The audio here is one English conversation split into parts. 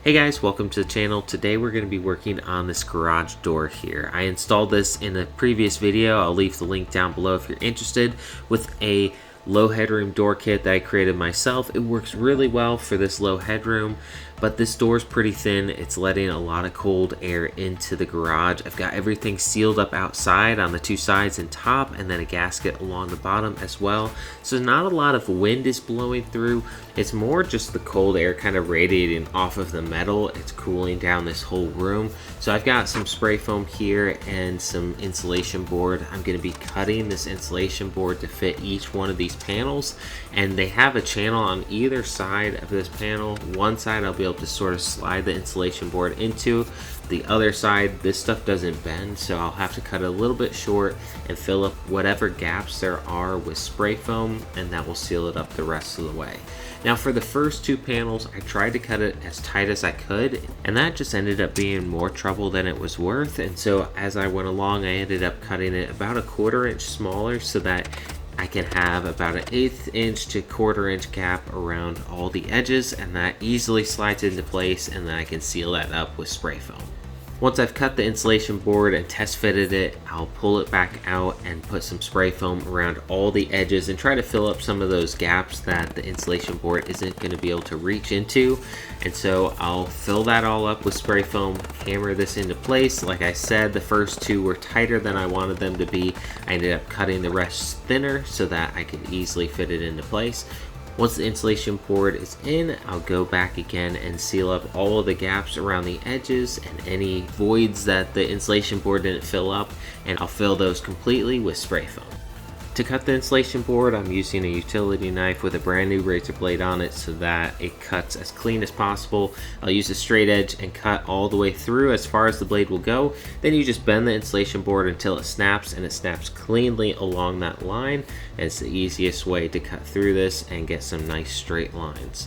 Hey guys, welcome to the channel. Today we're going to be working on this garage door here. I installed this in a previous video. I'll leave the link down below if you're interested, with a low headroom door kit that I created myself. It works really well for this low headroom, but this door is pretty thin. It's letting a lot of cold air into the garage. I've got everything sealed up outside on the two sides and top, and then a gasket along the bottom as well. So not a lot of wind is blowing through. It's more just the cold air kind of radiating off of the metal. It's cooling down this whole room. So I've got some spray foam here and some insulation board. I'm going to be cutting this insulation board to fit each one of these panels, and they have a channel on either side of this panel. One side I'll be able to sort of slide the insulation board into. The other side, this stuff doesn't bend, so I'll have to cut it a little bit short and fill up whatever gaps there are with spray foam, and that will seal it up the rest of the way. Now for the first two panels, I tried to cut it as tight as I could, and that just ended up being more trouble than it was worth. And so as I went along, I ended up cutting it about a 1/4 inch smaller so that I can have about an 1/8 inch to 1/4 inch gap around all the edges, and that easily slides into place, and then I can seal that up with spray foam. Once I've cut the insulation board and test fitted it, I'll pull it back out and put some spray foam around all the edges and try to fill up some of those gaps that the insulation board isn't going to be able to reach into. And so I'll fill that all up with spray foam, hammer this into place. Like I said, the first two were tighter than I wanted them to be. I ended up cutting the rest thinner so that I could easily fit it into place. Once the insulation board is in, I'll go back again and seal up all of the gaps around the edges and any voids that the insulation board didn't fill up, and I'll fill those completely with spray foam. To cut the insulation board, I'm using a utility knife with a brand new razor blade on it so that it cuts as clean as possible. I'll use a straight edge and cut all the way through as far as the blade will go. Then you just bend the insulation board until it snaps, and it snaps cleanly along that line. And it's the easiest way to cut through this and get some nice straight lines.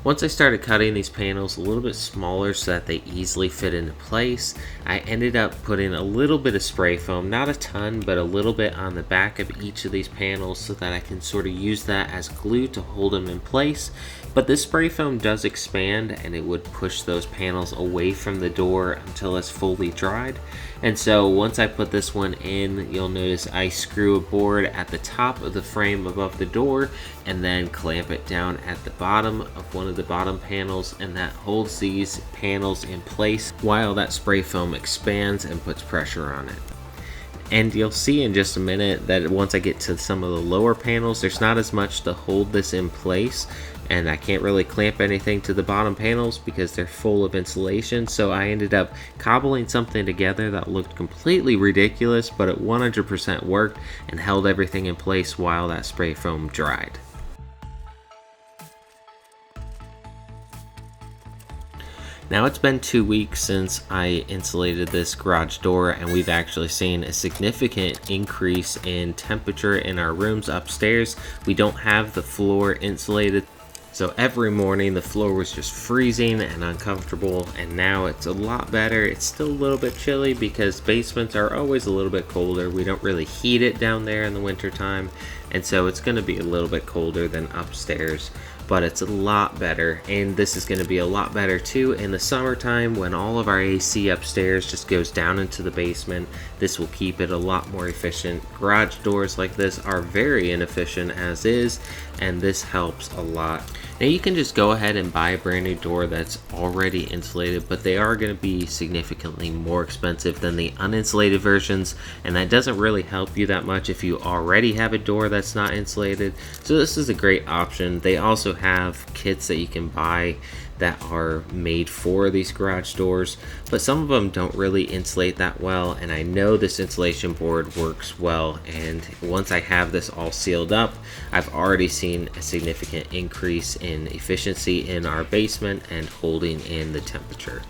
Once I started cutting these panels a little bit smaller so that they easily fit into place, I ended up putting a little bit of spray foam, not a ton, but a little bit on the back of each of these panels so that I can sort of use that as glue to hold them in place. But this spray foam does expand, and it would push those panels away from the door until it's fully dried. And so once I put this one in, you'll notice I screw a board at the top of the frame above the door and then clamp it down at the bottom of one of the bottom panels, and that holds these panels in place while that spray foam expands and puts pressure on it. And you'll see in just a minute that once I get to some of the lower panels, there's not as much to hold this in place, and I can't really clamp anything to the bottom panels because they're full of insulation. So I ended up cobbling something together that looked completely ridiculous, but it 100% worked and held everything in place while that spray foam dried. Now it's been 2 weeks since I insulated this garage door, and we've actually seen a significant increase in temperature in our rooms upstairs. We don't have the floor insulated, so every morning the floor was just freezing and uncomfortable, and now it's a lot better. It's still a little bit chilly because basements are always a little bit colder. We don't really heat it down there in the winter time, and so it's going to be a little bit colder than upstairs. But it's a lot better, and this is going to be a lot better too in the summertime when all of our AC upstairs just goes down into the basement. This will keep it a lot more efficient. Garage doors like this are very inefficient as is, and this helps a lot. Now you can just go ahead and buy a brand new door that's already insulated, but they are going to be significantly more expensive than the uninsulated versions, and that doesn't really help you that much if you already have a door that's not insulated. So this is a great option. They also have kits that you can buy that are made for these garage doors, but some of them don't really insulate that well, and I know this insulation board works well, and once I have this all sealed up, I've already seen a significant increase in efficiency in our basement and holding in the temperature.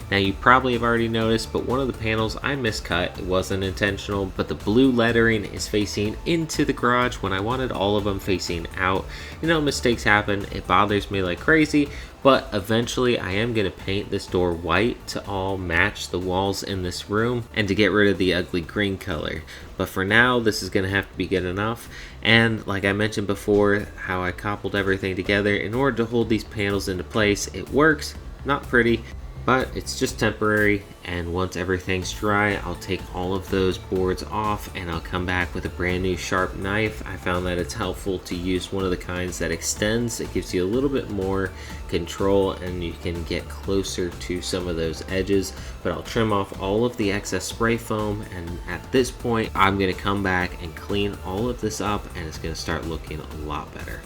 Now you probably have already noticed, but one of the panels I miscut. It wasn't intentional, but the blue lettering is facing into the garage when I wanted all of them facing out. You know, mistakes happen. It bothers me like crazy, but eventually I am going to paint this door white to all match the walls in this room and to get rid of the ugly green color. But for now, this is going to have to be good enough. And like I mentioned before, how I cobbled everything together in order to hold these panels into place, it works. Not pretty, but it's just temporary, and once everything's dry, I'll take all of those boards off and I'll come back with a brand new sharp knife. I found that it's helpful to use one of the kinds that extends. It gives you a little bit more control and you can get closer to some of those edges, but I'll trim off all of the excess spray foam, and at this point I'm going to come back and clean all of this up and it's going to start looking a lot better.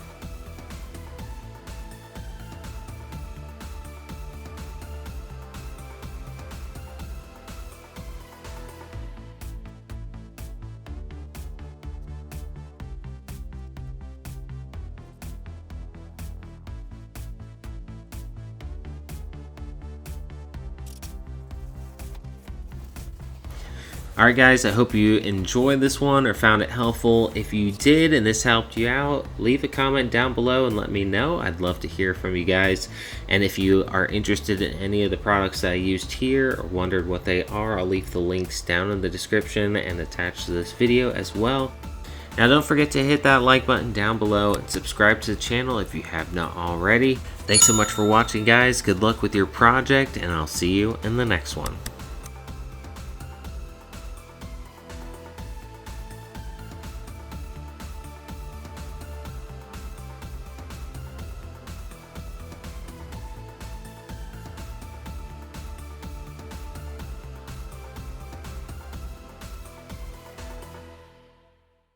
Alright guys, I hope you enjoyed this one or found it helpful. If you did and this helped you out, leave a comment down below and let me know. I'd love to hear from you guys. And if you are interested in any of the products that I used here or wondered what they are, I'll leave the links down in the description and attached to this video as well. Now don't forget to hit that like button down below and subscribe to the channel if you have not already. Thanks so much for watching guys, good luck with your project, and I'll see you in the next one.